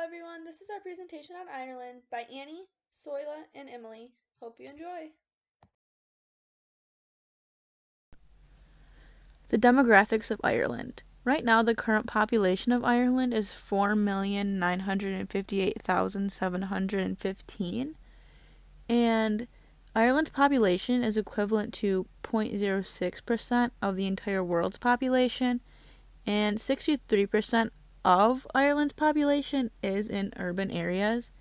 everyone, this is our presentation on Ireland by Annie, Soila, and Emily. Hope you enjoy. The demographics of Ireland. Right now, the current population of Ireland is 4,958,715, and Ireland's population is equivalent to 0.06% of the entire world's population, and 63% of Ireland's population is in urban areas.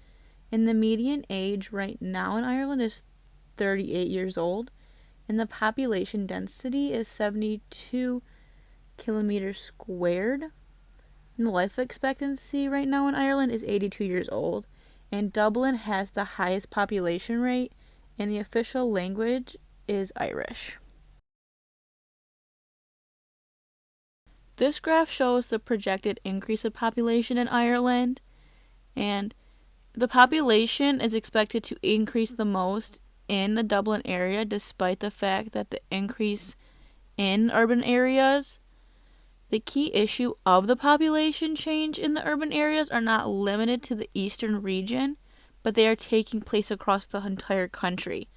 And the median age right now in Ireland is 38 years old, and the population density is 72 kilometers squared. And the life expectancy right now in Ireland is 82 years old. And Dublin has the highest population rate, and the official language is Irish. This graph shows the projected increase of population in Ireland, and the population is expected to increase the most in the Dublin area, despite the fact that the increase in urban areas. The key issue of the population change in the urban areas are not limited to the eastern region, but they are taking place across the entire country.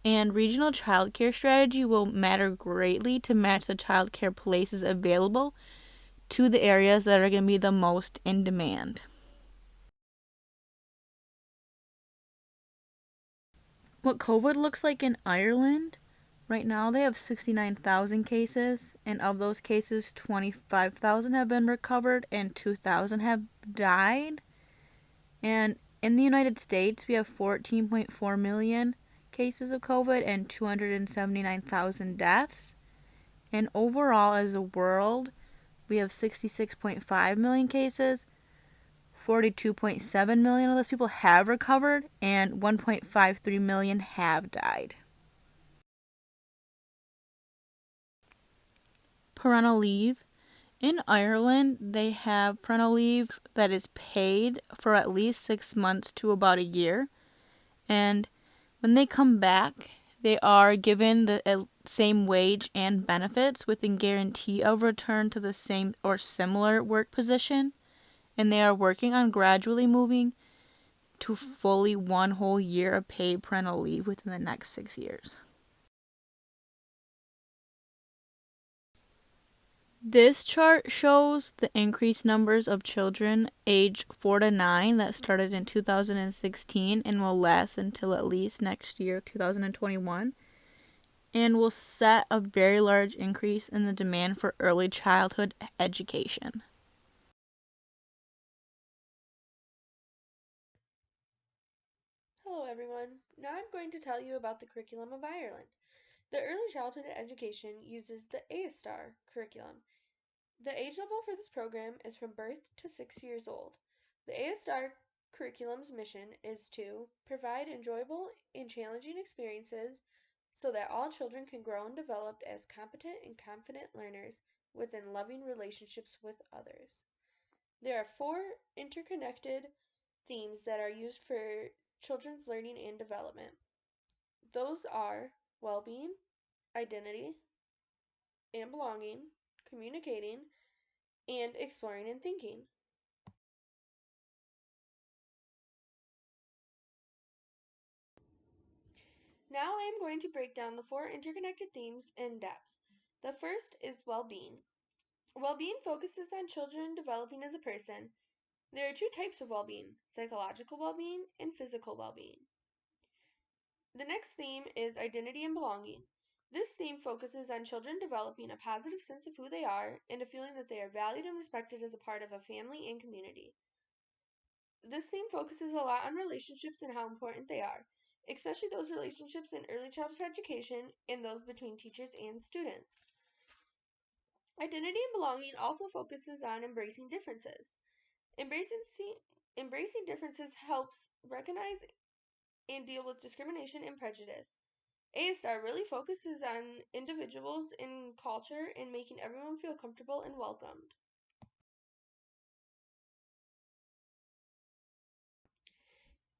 And regional childcare strategy will matter greatly to match the childcare places available to the areas that are going to be the most in demand. What COVID looks like in Ireland? Right now, they have 69,000 cases, and of those cases, 25,000 have been recovered and 2,000 have died. And in the United States, we have 14.4 million cases of COVID and 279,000 deaths. And overall, as a world, we have 66.5 million cases, 42.7 million of those people have recovered, and 1.53 million have died. Parental leave. In Ireland, they have parental leave that is paid for at least 6 months to about a year. And when they come back, they are given the same wage and benefits with a guarantee of return to the same or similar work position. And they are working on gradually moving to fully 1 whole year of paid parental leave within the next 6 years. This chart shows the increased numbers of children age 4 to 9 that started in 2016 and will last until at least next year, 2021, and will set a very large increase in the demand for early childhood education. Hello, everyone. Now I'm going to tell you about the curriculum of Ireland. The early childhood education uses the ASTAR curriculum. The age level for this program is from birth to 6 years old. The ASTAR curriculum's mission is to provide enjoyable and challenging experiences so that all children can grow and develop as competent and confident learners within loving relationships with others. There are 4 interconnected themes that are used for children's learning and development. Those are well being, identity, and belonging, communicating, and exploring and thinking. Now I am going to break down the 4 interconnected themes in depth. The first is well being. Well being focuses on children developing as a person. There are 2 types of well being: psychological well being and physical well being. The next theme is identity and belonging. This theme focuses on children developing a positive sense of who they are and a feeling that they are valued and respected as a part of a family and community. This theme focuses a lot on relationships and how important they are, especially those relationships in early childhood education and those between teachers and students. Identity and belonging also focuses on embracing differences. Embracing, embracing differences helps recognize and deal with discrimination and prejudice. ASTAR really focuses on individuals and culture and making everyone feel comfortable and welcomed.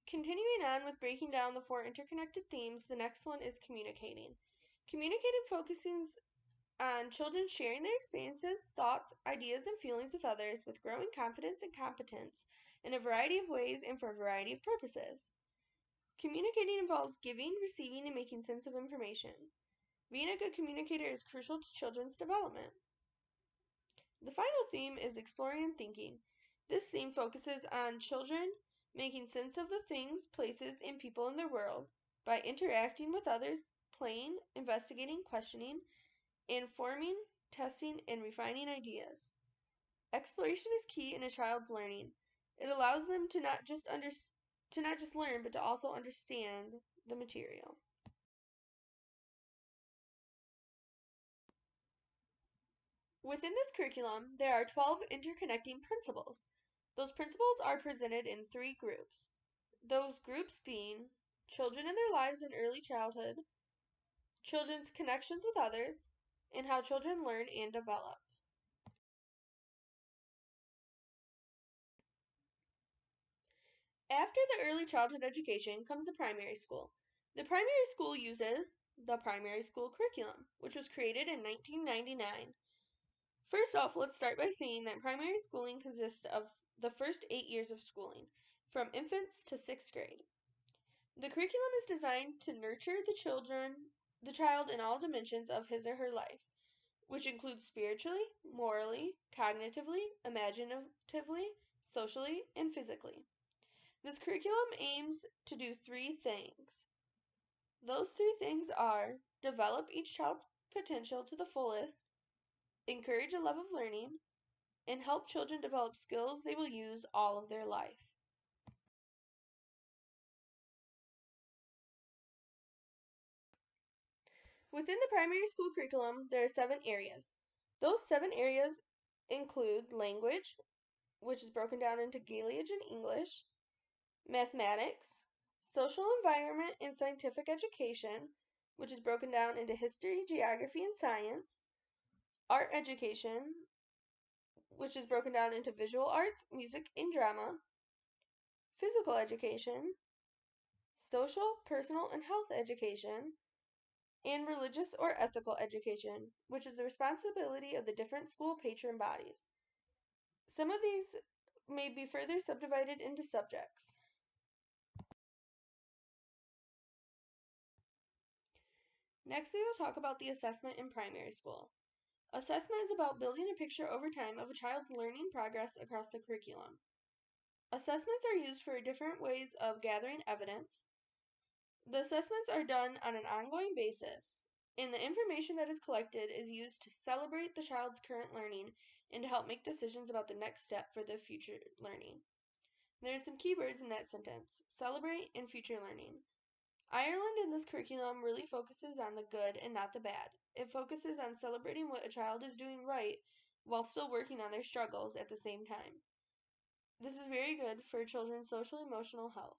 Continuing on with breaking down the 4 interconnected themes, the next one is communicating. Communicating focuses on children sharing their experiences, thoughts, ideas, and feelings with others with growing confidence and competence in a variety of ways and for a variety of purposes. Communicating involves giving, receiving, and making sense of information. Being a good communicator is crucial to children's development. The final theme is exploring and thinking. This theme focuses on children making sense of the things, places, and people in their world by interacting with others, playing, investigating, questioning, and forming, testing, and refining ideas. Exploration is key in a child's learning. It allows them to not just learn, but to also understand the material. Within this curriculum, there are 12 interconnecting principles. Those principles are presented in 3 groups. Those groups being children in their lives in early childhood, children's connections with others, and how children learn and develop. After the early childhood education comes the primary school. The primary school uses the primary school curriculum, which was created in 1999. First off, let's start by saying that primary schooling consists of the first 8 years of schooling, from infants to 6th grade. The curriculum is designed to nurture the child in all dimensions of his or her life, which includes spiritually, morally, cognitively, imaginatively, socially, and physically. This curriculum aims to do 3 things. Those 3 things are develop each child's potential to the fullest, encourage a love of learning, and help children develop skills they will use all of their life. Within the primary school curriculum, there are 7 areas. Those 7 areas include language, which is broken down into Gaelic and English, mathematics, social environment and scientific education, which is broken down into history, geography, and science, art education, which is broken down into visual arts, music, and drama, physical education, social, personal, and health education, and religious or ethical education, which is the responsibility of the different school patron bodies. Some of these may be further subdivided into subjects. Next, we will talk about the assessment in primary school. Assessment is about building a picture over time of a child's learning progress across the curriculum. Assessments are used for different ways of gathering evidence. The assessments are done on an ongoing basis, and the information that is collected is used to celebrate the child's current learning and to help make decisions about the next step for their future learning. There are some keywords in that sentence: celebrate and future learning. Ireland in this curriculum really focuses on the good and not the bad. It focuses on celebrating what a child is doing right while still working on their struggles at the same time. This is very good for children's social emotional health.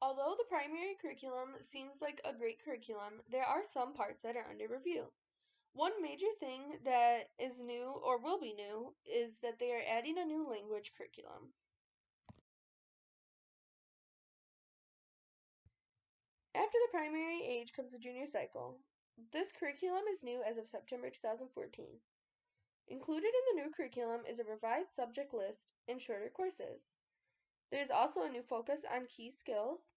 Although the primary curriculum seems like a great curriculum, there are some parts that are under review. One major thing that is new or will be new is that they are adding a new language curriculum. After the primary age comes the junior cycle. This curriculum is new as of September 2014. Included in the new curriculum is a revised subject list and shorter courses. There is also a new focus on key skills,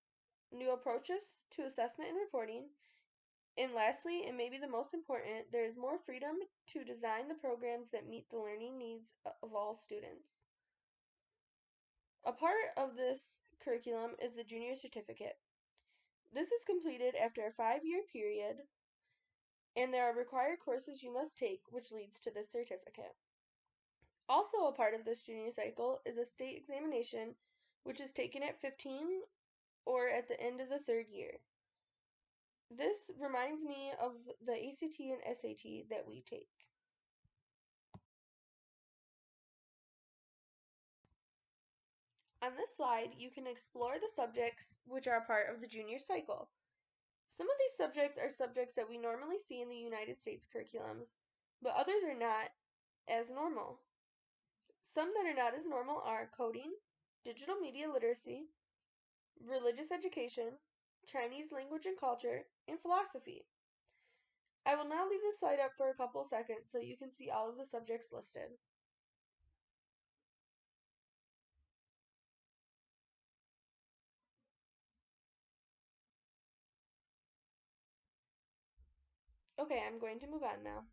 new approaches to assessment and reporting, and lastly, and maybe the most important, there is more freedom to design the programs that meet the learning needs of all students. A part of this curriculum is the junior certificate. This is completed after a 5-year period, and there are required courses you must take, which leads to this certificate. Also, a part of this junior cycle is a state examination, which is taken at 15 or at the end of the 3rd year. This reminds me of the ACT and SAT that we take. On this slide, you can explore the subjects which are part of the junior cycle. Some of these subjects are subjects that we normally see in the United States curriculums, but others are not as normal. Some that are not as normal are coding, digital media literacy, religious education, Chinese language and culture, and philosophy. I will now leave this slide up for a couple seconds so you can see all of the subjects listed. Okay, I'm going to move on now.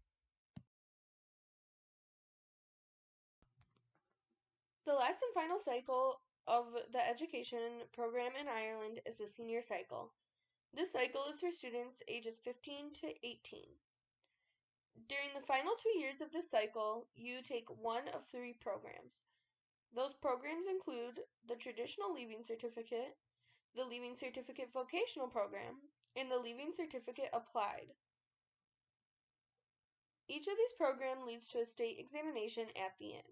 The last and final cycle of the education program in Ireland is the senior cycle. This cycle is for students ages 15 to 18. During the final 2 years of this cycle, you take one of three programs. Those programs include the traditional Leaving Certificate, the Leaving Certificate Vocational Program, and the Leaving Certificate Applied. Each of these programs leads to a state examination at the end.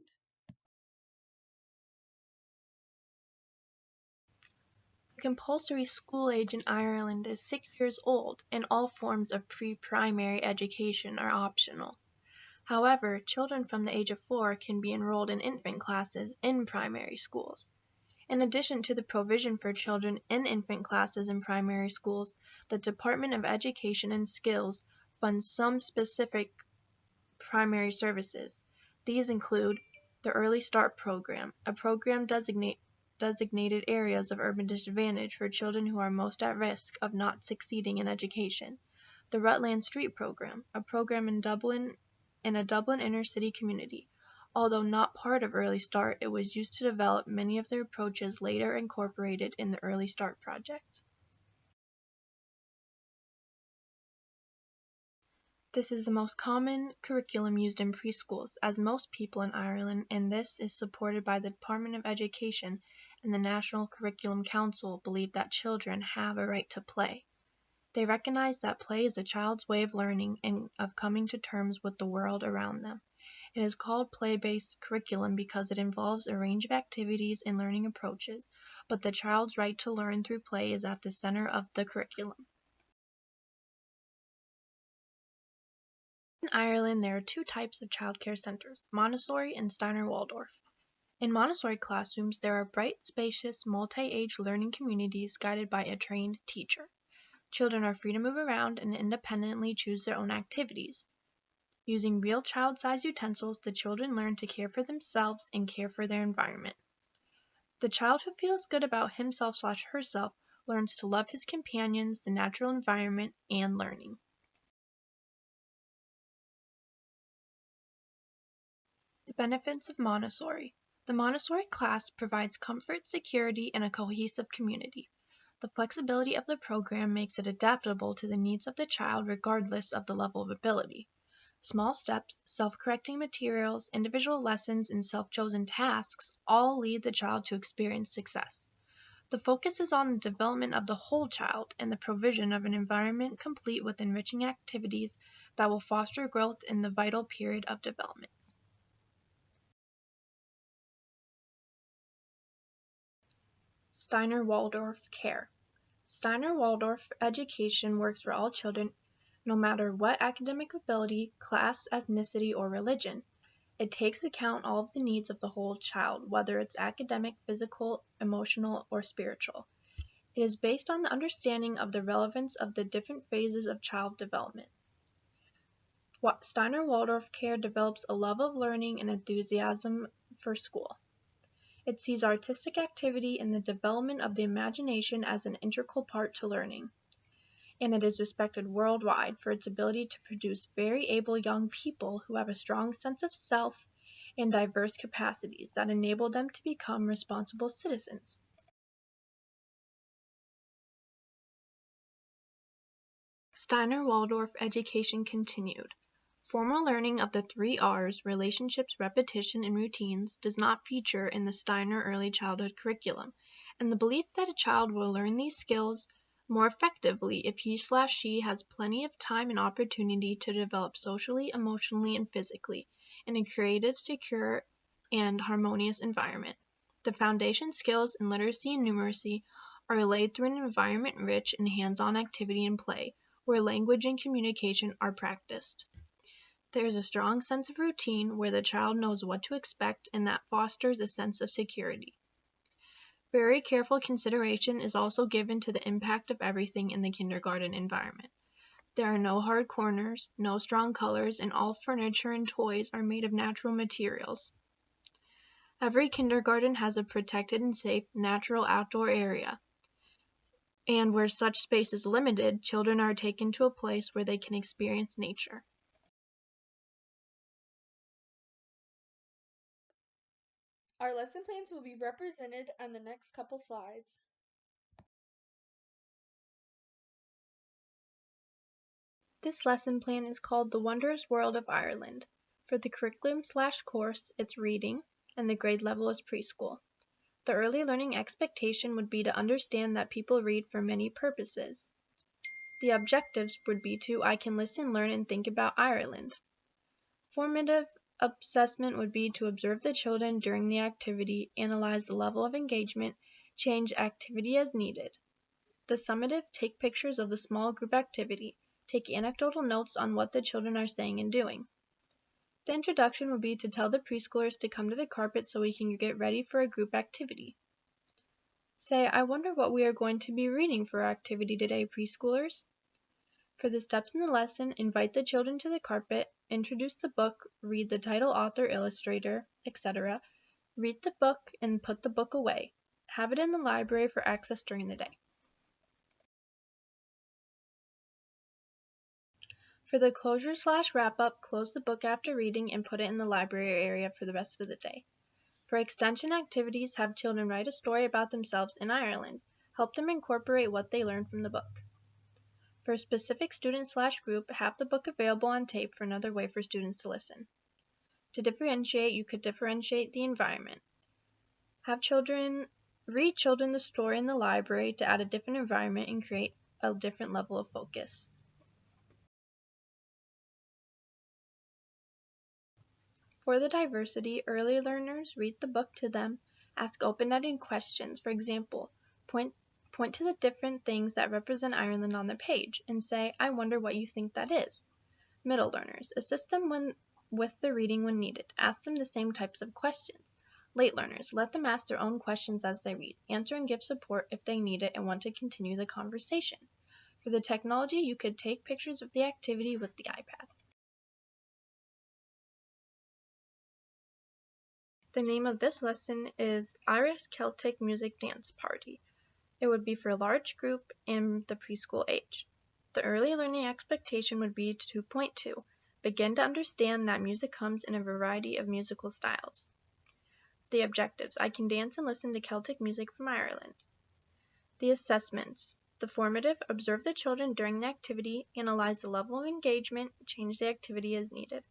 The compulsory school age in Ireland is 6 years old, and all forms of pre-primary education are optional. However, children from the age of 4 can be enrolled in infant classes in primary schools. In addition to the provision for children in infant classes in primary schools, the Department of Education and Skills funds some specific primary services. These include the Early Start Program, a program designated areas of urban disadvantage for children who are most at risk of not succeeding in education. The Rutland Street Program, a program in a Dublin inner city community. Although not part of Early Start, it was used to develop many of the approaches later incorporated in the Early Start project. This is the most common curriculum used in preschools, as most people in Ireland, and this is supported by the Department of Education and the National Curriculum Council, believe that children have a right to play. They recognize that play is a child's way of learning and of coming to terms with the world around them. It is called play-based curriculum because it involves a range of activities and learning approaches, but the child's right to learn through play is at the center of the curriculum. In Ireland, there are two types of childcare centres, Montessori and Steiner Waldorf. In Montessori classrooms, there are bright, spacious, multi-age learning communities guided by a trained teacher. Children are free to move around and independently choose their own activities. Using real child-sized utensils, the children learn to care for themselves and care for their environment. The child who feels good about himself/herself learns to love his companions, the natural environment, and learning. The benefits of Montessori. The Montessori class provides comfort, security, and a cohesive community. The flexibility of the program makes it adaptable to the needs of the child regardless of the level of ability. Small steps, self-correcting materials, individual lessons, and self-chosen tasks all lead the child to experience success. The focus is on the development of the whole child and the provision of an environment complete with enriching activities that will foster growth in the vital period of development. Steiner Waldorf care. Steiner Waldorf education works for all children, no matter what academic ability, class, ethnicity, or religion. It takes account all of the needs of the whole child, whether it's academic, physical, emotional, or spiritual. It is based on the understanding of the relevance of the different phases of child development. Steiner Waldorf care develops a love of learning and enthusiasm for school. It sees artistic activity and the development of the imagination as an integral part to learning. And it is respected worldwide for its ability to produce very able young people who have a strong sense of self and diverse capacities that enable them to become responsible citizens. Steiner Waldorf education continued. Formal learning of the 3 R's, relationships, repetition, and routines, does not feature in the Steiner early childhood curriculum, and the belief that a child will learn these skills more effectively if he/she has plenty of time and opportunity to develop socially, emotionally, and physically in a creative, secure, and harmonious environment. The foundation skills in literacy and numeracy are laid through an environment rich in hands-on activity and play, where language and communication are practiced. There is a strong sense of routine where the child knows what to expect, and that fosters a sense of security. Very careful consideration is also given to the impact of everything in the kindergarten environment. There are no hard corners, no strong colors, and all furniture and toys are made of natural materials. Every kindergarten has a protected and safe natural outdoor area. And where such space is limited, children are taken to a place where they can experience nature. Our lesson plans will be represented on the next couple slides. This lesson plan is called The Wondrous World of Ireland. For the curriculum/course, it's reading, and the grade level is preschool. The early learning expectation would be to understand that people read for many purposes. The objectives would be to I can listen, learn, and think about Ireland. Formative assessment would be to observe the children during the activity, analyze the level of engagement, change activity as needed. The summative, take pictures of the small group activity, take anecdotal notes on what the children are saying and doing. The introduction would be to tell the preschoolers to come to the carpet so we can get ready for a group activity. Say, I wonder what we are going to be reading for our activity today, preschoolers. For the steps in the lesson, invite the children to the carpet, introduce the book, read the title, author, illustrator, etc., read the book, and put the book away. Have it in the library for access during the day. For the closure/wrap-up, close the book after reading and put it in the library area for the rest of the day. For extension activities, have children write a story about themselves in Ireland. Help them incorporate what they learned from the book. For a specific student/group, have the book available on tape for another way for students to listen. To differentiate, you could differentiate the environment. Have children read children the story in the library to add a different environment and create a different level of focus. For the diversity, early learners read the book to them, ask open-ended questions. For example, point to the different things that represent Ireland on the page and say, I wonder what you think that is. Middle learners, assist them with the reading when needed. Ask them the same types of questions. Late learners, let them ask their own questions as they read. Answer and give support if they need it and want to continue the conversation. For the technology, you could take pictures of the activity with the iPad. The name of this lesson is Irish Celtic Music Dance Party. It would be for a large group in the preschool age. The early learning expectation would be 2.2. Begin to understand that music comes in a variety of musical styles. The objectives. I can dance and listen to Celtic music from Ireland. The assessments. The formative. Observe the children during the activity, analyze the level of engagement, change the activity as needed.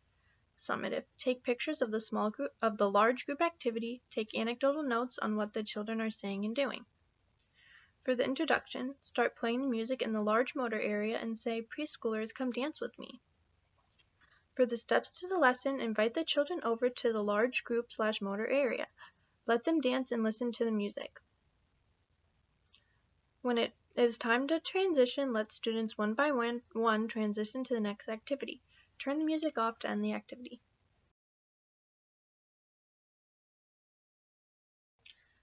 Summative. Take pictures of the large group activity, take anecdotal notes on what the children are saying and doing. For the introduction, start playing the music in the large motor area and say, preschoolers, come dance with me. For the steps to the lesson, invite the children over to the large group/motor area. Let them dance and listen to the music. When it is time to transition, let students one by one transition to the next activity. Turn the music off to end the activity.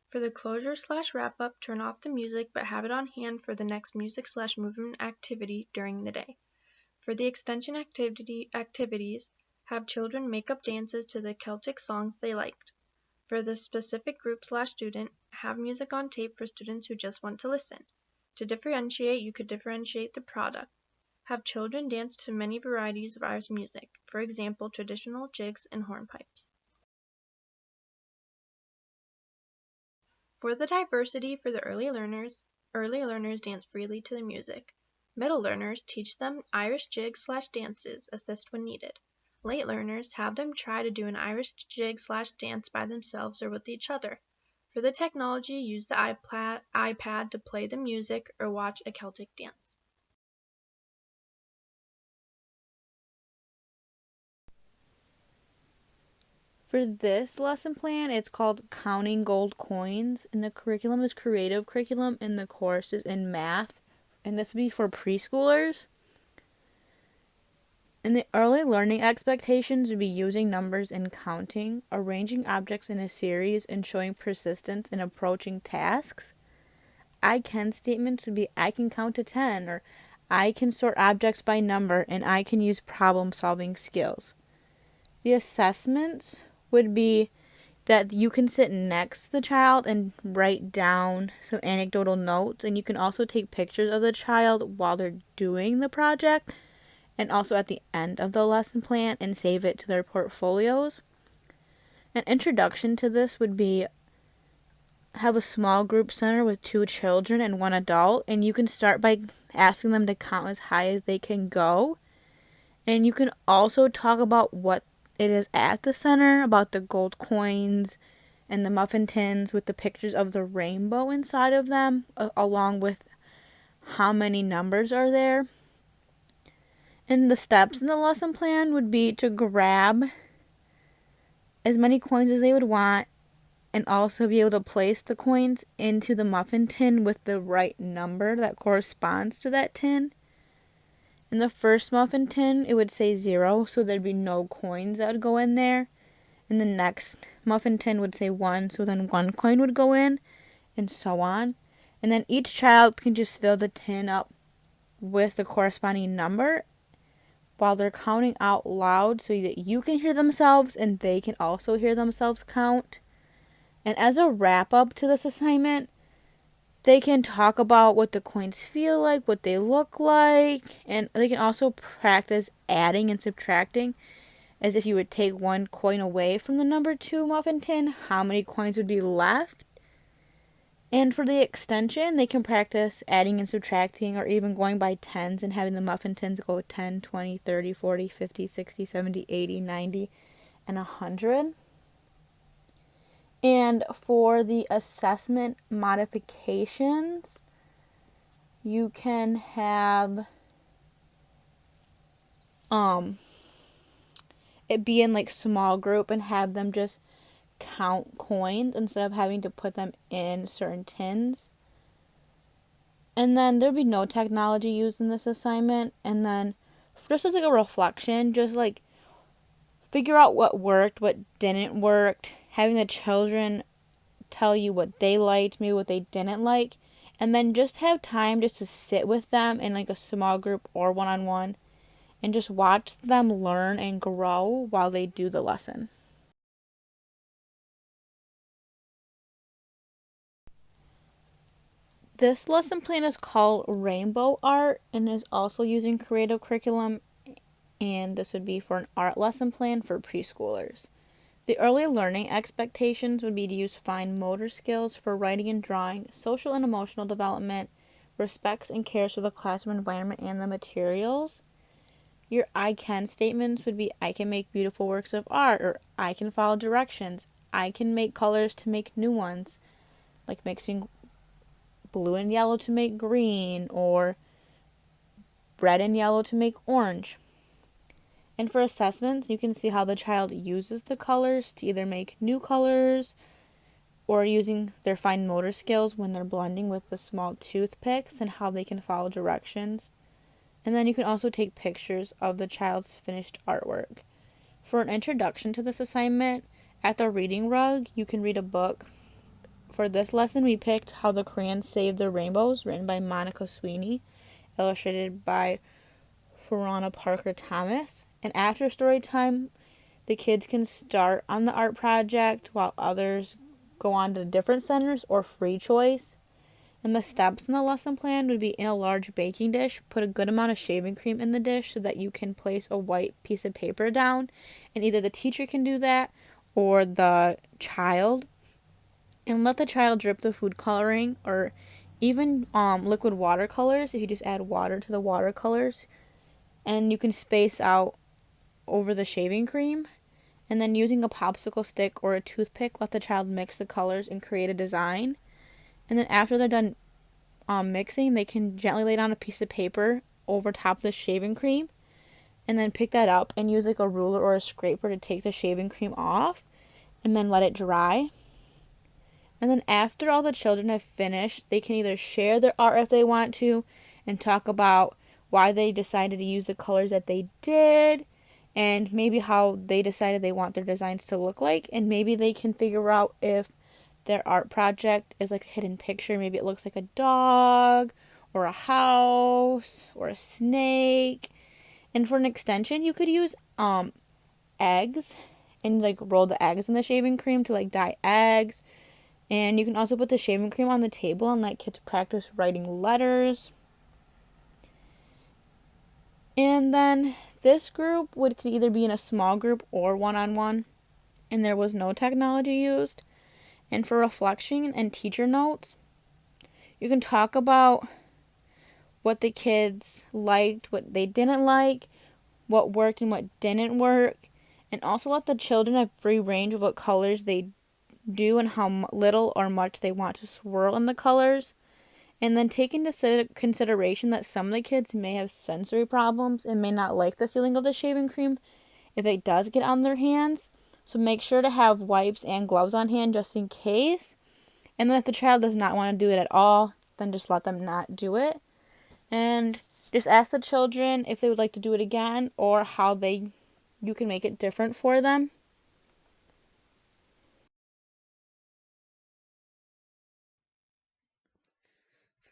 For the closure/wrap-up, turn off the music but have it on hand for the next music/movement activity during the day. For the extension activities, have children make up dances to the Celtic songs they liked. For the specific group/student, have music on tape for students who just want to listen. To differentiate, you could differentiate the product. Have children dance to many varieties of Irish music, for example, traditional jigs and hornpipes. For the diversity for the early learners dance freely to the music. Middle learners teach them Irish jigs/dances, assist when needed. Late learners have them try to do an Irish jig/dance by themselves or with each other. For the technology, use the iPad to play the music or watch a Celtic dance. For this lesson plan, it's called Counting Gold Coins, and the curriculum is creative curriculum, and the course is in math, and this would be for preschoolers. And the early learning expectations would be using numbers and counting, arranging objects in a series, and showing persistence in approaching tasks. I can statements would be I can count to 10, or I can sort objects by number, and I can use problem solving skills. The assessments would be that you can sit next to the child and write down some anecdotal notes, and you can also take pictures of the child while they're doing the project and also at the end of the lesson plan and save it to their portfolios. An introduction to this would be have a small group center with 2 children and 1 adult, and you can start by asking them to count as high as they can go. And you can also talk about what it is at the center, about the gold coins and the muffin tins with the pictures of the rainbow inside of them, along with how many numbers are there. And the steps in the lesson plan would be to grab as many coins as they would want and also be able to place the coins into the muffin tin with the right number that corresponds to that tin. In the first muffin tin, it would say 0, so there'd be no coins that would go in there. And the next muffin tin would say 1, so then 1 coin would go in, and so on. And then each child can just fill the tin up with the corresponding number while they're counting out loud so that you can hear themselves and they can also hear themselves count. And as a wrap-up to this assignment, they can talk about what the coins feel like, what they look like, and they can also practice adding and subtracting as if you would take 1 coin away from the number 2 muffin tin, how many coins would be left. And for the extension, they can practice adding and subtracting or even going by tens and having the muffin tins go 10, 20, 30, 40, 50, 60, 70, 80, 90, and 100. And for the assessment modifications, you can have it be in like small group and have them just count coins instead of having to put them in certain tins. And then there'd be no technology used in this assignment. And then just as like a reflection, just like figure out what worked, what didn't work, having the children tell you what they liked, maybe what they didn't like, and then just have time just to sit with them in like a small group or one-on-one and just watch them learn and grow while they do the lesson. This lesson plan is called Rainbow Art and is also using creative curriculum, and this would be for an art lesson plan for preschoolers. The early learning expectations would be to use fine motor skills for writing and drawing, social and emotional development, respects and cares for the classroom environment and the materials. Your I can statements would be I can make beautiful works of art, or I can follow directions. I can make colors to make new ones, like mixing blue and yellow to make green, or red and yellow to make orange. And for assessments, you can see how the child uses the colors to either make new colors or using their fine motor skills when they're blending with the small toothpicks and how they can follow directions. And then you can also take pictures of the child's finished artwork. For an introduction to this assignment, at the reading rug, you can read a book. For this lesson, we picked How the Crayons Saved the Rainbows, written by Monica Sweeney, illustrated by Verona Parker Thomas. And after story time, the kids can start on the art project while others go on to different centers or free choice. And the steps in the lesson plan would be in a large baking dish, put a good amount of shaving cream in the dish so that you can place a white piece of paper down. And either the teacher can do that or the child. And let the child drip the food coloring or even liquid watercolors if you just add water to the watercolors. And you can space out over the shaving cream. And then using a popsicle stick or a toothpick, let the child mix the colors and create a design. And then after they're done mixing, they can gently lay down a piece of paper over top of the shaving cream. And then pick that up and use like a ruler or a scraper to take the shaving cream off. And then let it dry. And then after all the children have finished, they can either share their art if they want to and talk about why they decided to use the colors that they did, and maybe how they decided they want their designs to look like. And maybe they can figure out if their art project is like a hidden picture. Maybe it looks like a dog or a house or a snake. And for an extension, you could use eggs and like roll the eggs in the shaving cream to like dye eggs. And you can also put the shaving cream on the table and let kids practice writing letters. And then this group could either be in a small group or one-on-one, and there was no technology used. And for reflection and teacher notes, you can talk about what the kids liked, what they didn't like, what worked and what didn't work, and also let the children have free range of what colors they do and how little or much they want to swirl in the colors. And then take into consideration that some of the kids may have sensory problems and may not like the feeling of the shaving cream if it does get on their hands. So make sure to have wipes and gloves on hand just in case. And then if the child does not want to do it at all, then just let them not do it. And just ask the children if they would like to do it again or how you can make it different for them.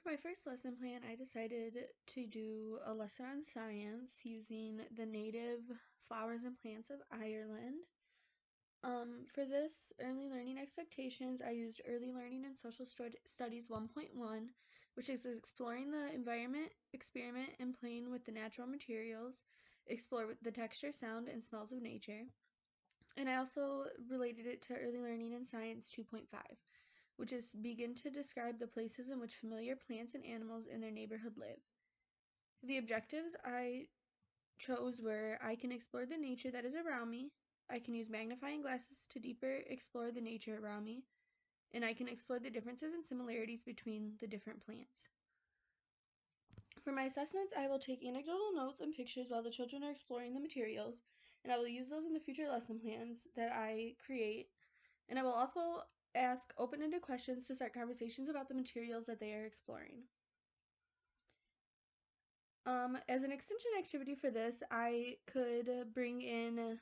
For my first lesson plan, I decided to do a lesson on science using the native flowers and plants of Ireland. For this early learning expectations, I used Early Learning and Social Studies 1.1, which is exploring the environment, experiment, and playing with the natural materials, explore the texture, sound, and smells of nature. And I also related it to Early Learning and Science 2.5, which is begin to describe the places in which familiar plants and animals in their neighborhood live. The objectives I chose were I can explore the nature that is around me, I can use magnifying glasses to deeper explore the nature around me, and I can explore the differences and similarities between the different plants. For my assessments, I will take anecdotal notes and pictures while the children are exploring the materials, and I will use those in the future lesson plans that I create. And I will also ask open-ended questions to start conversations about the materials that they are exploring. As an extension activity for this, I could bring in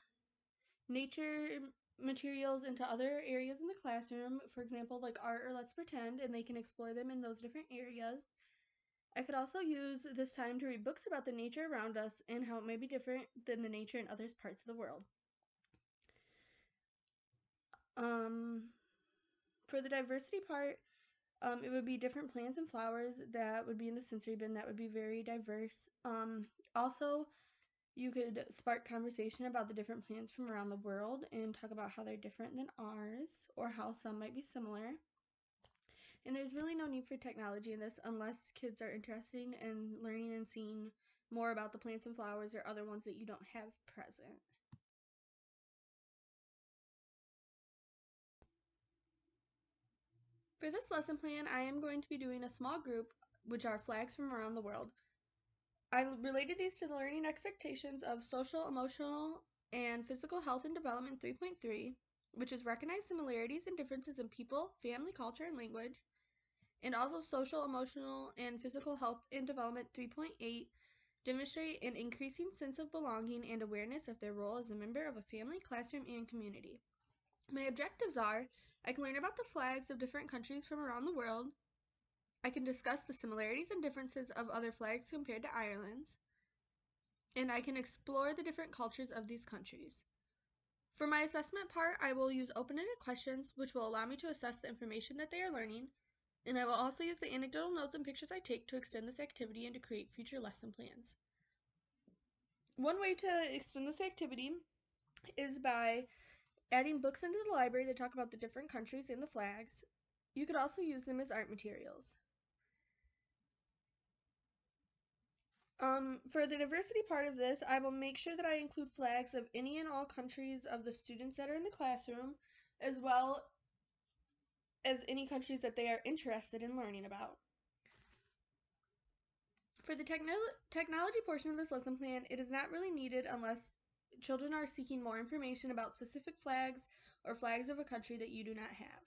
nature materials into other areas in the classroom, for example, like art or let's pretend, and they can explore them in those different areas. I could also use this time to read books about the nature around us and how it may be different than the nature in other parts of the world. For the diversity part, it would be different plants and flowers that would be in the sensory bin that would be very diverse. Also, you could spark conversation about the different plants from around the world and talk about how they're different than ours or how some might be similar. And there's really no need for technology in this unless kids are interested in learning and seeing more about the plants and flowers or other ones that you don't have present. For this lesson plan, I am going to be doing a small group, which are flags from around the world. I related these to the learning expectations of social, emotional, and physical health and development 3.3, which is recognize similarities and differences in people, family, culture, and language, and also social, emotional, and physical health and development 3.8, demonstrate an increasing sense of belonging and awareness of their role as a member of a family, classroom, and community. My objectives are I can learn about the flags of different countries from around the world. I can discuss the similarities and differences of other flags compared to Ireland's. And I can explore the different cultures of these countries. For my assessment part, I will use open-ended questions, which will allow me to assess the information that they are learning, and I will also use the anecdotal notes and pictures I take to extend this activity and to create future lesson plans. One way to extend this activity is by adding books into the library that talk about the different countries and the flags. You could also use them as art materials. For the diversity part of this, I will make sure that I include flags of any and all countries of the students that are in the classroom, as well as any countries that they are interested in learning about. For the technology portion of this lesson plan, it is not really needed unless children are seeking more information about specific flags or flags of a country that you do not have.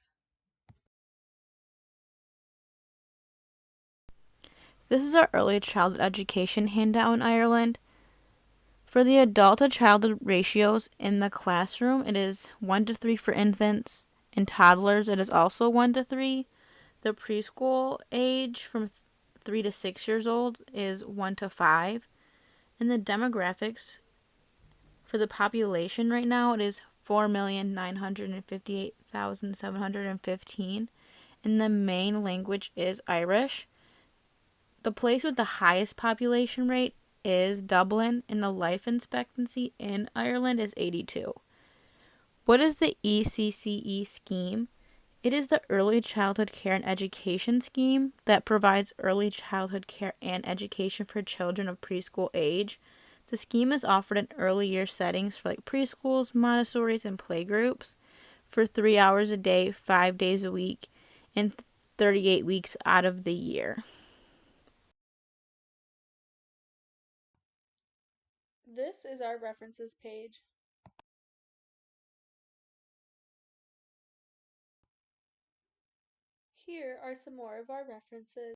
This is our early childhood education handout in Ireland. For the adult to childhood ratios in the classroom, it is 1 to 3 for infants. In toddlers, it is also 1 to 3. The preschool age from 3 to 6 years old is 1 to 5. And the demographics for the population right now, it is 4,958,715. And the main language is Irish. The place with the highest population rate is Dublin, and the life expectancy in Ireland is 82. What is the ECCE scheme? It is the Early Childhood Care and Education Scheme that provides early childhood care and education for children of preschool age. The scheme is offered in early year settings for like preschools, Montessori's, and playgroups for 3 hours a day, 5 days a week, and 38 weeks out of the year. This is our references page. Here are some more of our references.